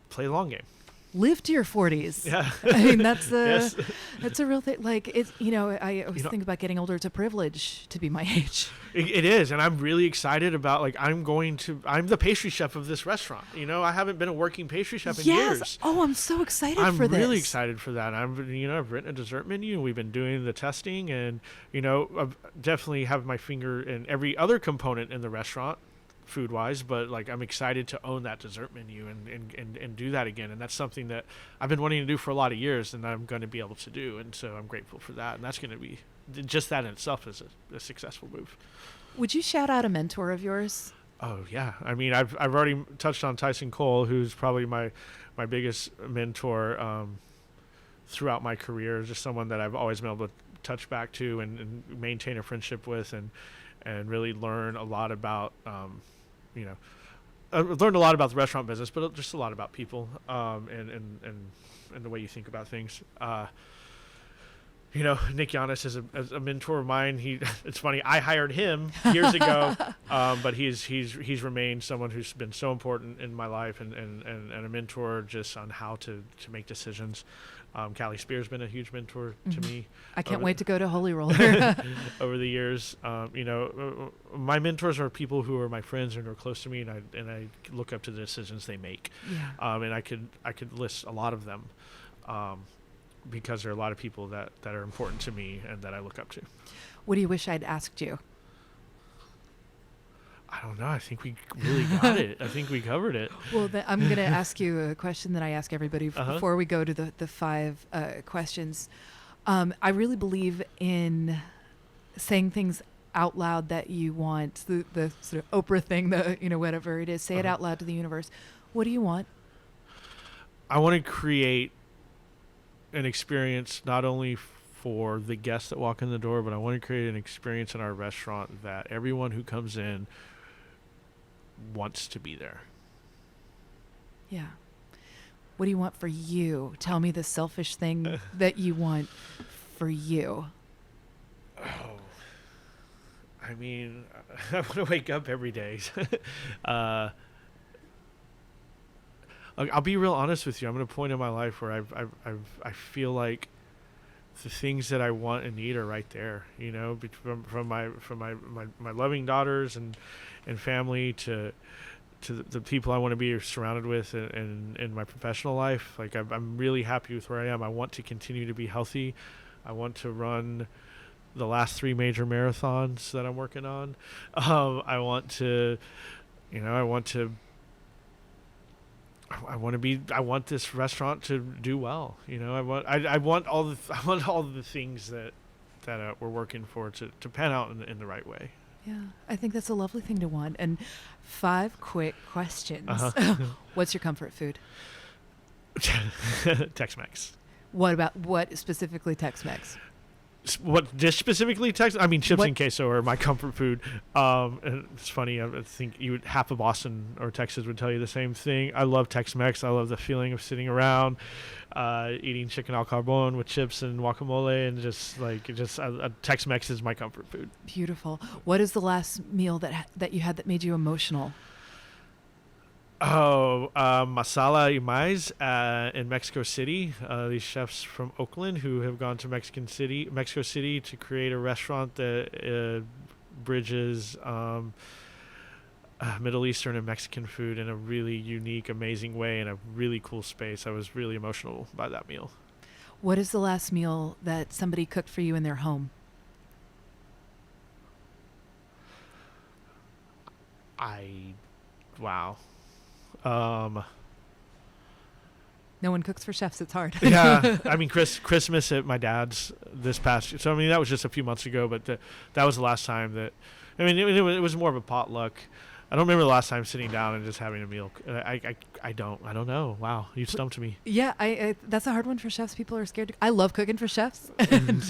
Play the long game. Live to your 40s. Yeah. I mean, that's Yes. that's a real thing. Like, it's, I always think about getting older. It's a privilege to be my age. It is, and I'm really excited about, like, I'm the pastry chef of this restaurant. I haven't been a working pastry chef in years. Oh, I'm so excited I'm for this. really excited for that. I've written a dessert menu, and we've been doing the testing, and I've definitely have my finger in every other component in the restaurant, food-wise, but like I'm excited to own that dessert menu and do that again, and that's something that I've been wanting to do for a lot of years, and I'm going to be able to do, and so I'm grateful for that, and that's going to be just that in itself is a successful move. Would you shout out a mentor of yours? Oh yeah, I mean I've already touched on Tyson Cole, who's probably my biggest mentor throughout my career, just someone that I've always been able to touch back to and maintain a friendship with, and really learn a lot about I've learned a lot about the restaurant business, but just a lot about people and the way you think about things. Nick Giannis is a mentor of mine. It's funny, I hired him years ago, but he's remained someone who's been so important in my life and a mentor just on how to make decisions. Callie Spear's been a huge mentor to me. I can't wait to go to Holy Roller. Over the years. My mentors are people who are my friends and are close to me, and I look up to the decisions they make. Yeah. And I could list a lot of them, because there are a lot of people that are important to me and that I look up to. What do you wish I'd asked you? I don't know. I think we really got it. I think we covered it. Well, I'm going to ask you a question that I ask everybody before we go to the 5 questions. I really believe in saying things out loud that you want, the sort of Oprah thing, whatever it is. Say it out loud to the universe. What do you want? I want to create an experience not only for the guests that walk in the door, but I want to create an experience in our restaurant that everyone who comes in wants to be there. Yeah. What do you want for you? Tell me the selfish thing that you want for you. Oh, I mean, I want to wake up every day. I'll be real honest with you. I'm at a point in my life where I feel like the things that I want and need are right there. From my loving daughters and family to the people I want to be surrounded with in my professional life. Like I'm really happy with where I am. I want to continue to be healthy. I want to run the last 3 major marathons that I'm working on. I want this restaurant to do well. I want all the things that we're working for to pan out in the right way. Yeah, I think that's a lovely thing to want. And 5 quick questions. What's your comfort food? Tex-Mex. What specifically Tex-Mex? What dish specifically? I mean, chips and queso are my comfort food. And it's funny. I think half of Boston or Texas would tell you the same thing. I love Tex-Mex. I love the feeling of sitting around, eating chicken al carbone with chips and guacamole, and Tex-Mex is my comfort food. Beautiful. What is the last meal that you had that made you emotional? Masala y Maiz in Mexico City. These chefs from Oakland who have gone to Mexico City to create a restaurant that bridges Middle Eastern and Mexican food in a really unique, amazing way in a really cool space. I was really emotional by that meal. What is the last meal that somebody cooked for you in their home? Wow. No one cooks for chefs. It's hard. Yeah. I mean, Christmas at my dad's this past. So I mean, that was just a few months ago, but that was the last time that. I mean, it was more of a potluck. I don't remember the last time sitting down and just having a meal. I don't know. Wow, you stumped me. Yeah, I that's a hard one for chefs. People are scared. I love cooking for chefs, and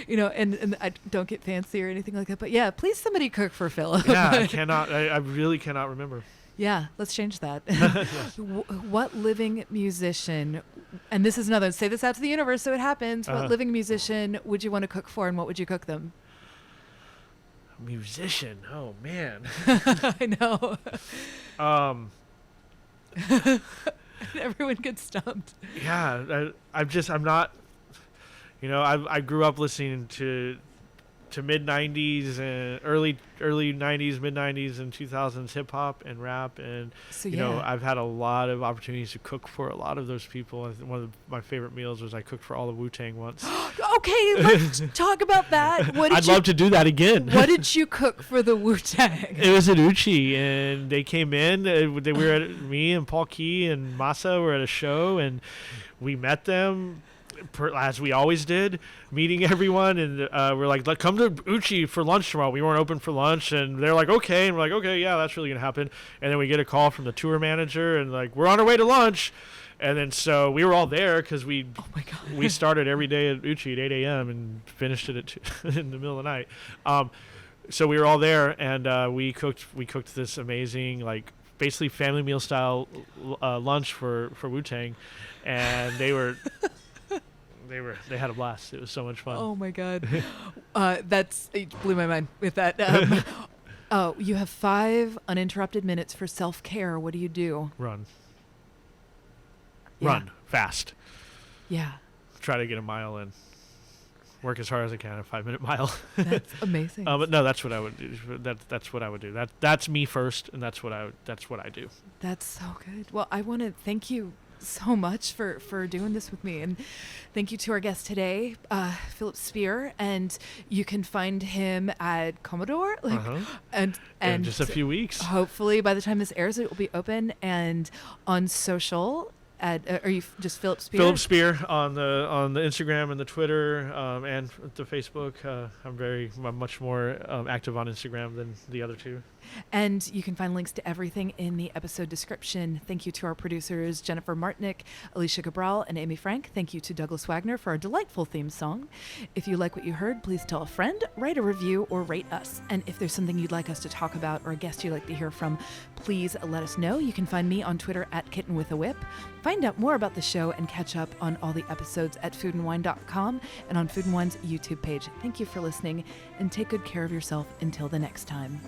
and I don't get fancy or anything like that. But yeah, please somebody cook for Philip. Yeah, I cannot. I really cannot remember. Yeah, let's change that. What living musician, and this is another, say this out to the universe so it happens, what living musician would you want to cook for, and what would you cook them? Musician? Oh, man. I know. Everyone gets stumped. Yeah, I'm not, I grew up listening to mid 90s and early 90s, mid 90s and 2000s hip hop and rap, and So, I've had a lot of opportunities to cook for a lot of those people. And one of my favorite meals was I cooked for all of Wu-Tang once. Okay, let's talk about that. I'd love to do that again. What did you cook for the Wu-Tang? It was at Uchi, and they came in. They were at me and Paul Key and Masa were at a show, and we met them. As we always did, meeting everyone, and we're like, come to Uchi for lunch tomorrow. We weren't open for lunch, and they're like, okay, and we're like, okay, yeah, that's really gonna happen. And then we get a call from the tour manager, and like, we're on our way to lunch. And then so we were all there because we started every day at Uchi at 8 a.m. and finished it at in the middle of the night. So we were all there, and we cooked this amazing, like, basically family meal style lunch for Wu-Tang, and they had a blast. It was so much fun. Oh my God. It blew my mind with that. You have 5 uninterrupted minutes for self-care. What do you do? Run. Yeah. Run fast. Yeah. Try to get a mile in. Work as hard as I can, a 5-minute mile. That's amazing. But no, that's what I would do. That's what I would do. That's me first, and that's what I do. That's so good. Well, I want to thank you so much for doing this with me, and thank you to our guest today, Philip Speer, and you can find him at Comedor, and in just a few weeks. Hopefully, by the time this airs, it will be open and on social. Are you just Philip Speer? Philip Speer on the Instagram and the Twitter and the Facebook. I'm much more active on Instagram than the other two. And you can find links to everything in the episode description. Thank you to our producers, Jennifer Martinick, Alicia Cabral, and Amy Frank. Thank you to Douglas Wagner for our delightful theme song. If you like what you heard, please tell a friend, write a review, or rate us. And if there's something you'd like us to talk about or a guest you'd like to hear from, please let us know. You can find me on Twitter at kittenwithawhip. Find out more about the show and catch up on all the episodes at foodandwine.com and on Food and Wine's YouTube page. Thank you for listening, and take good care of yourself until the next time.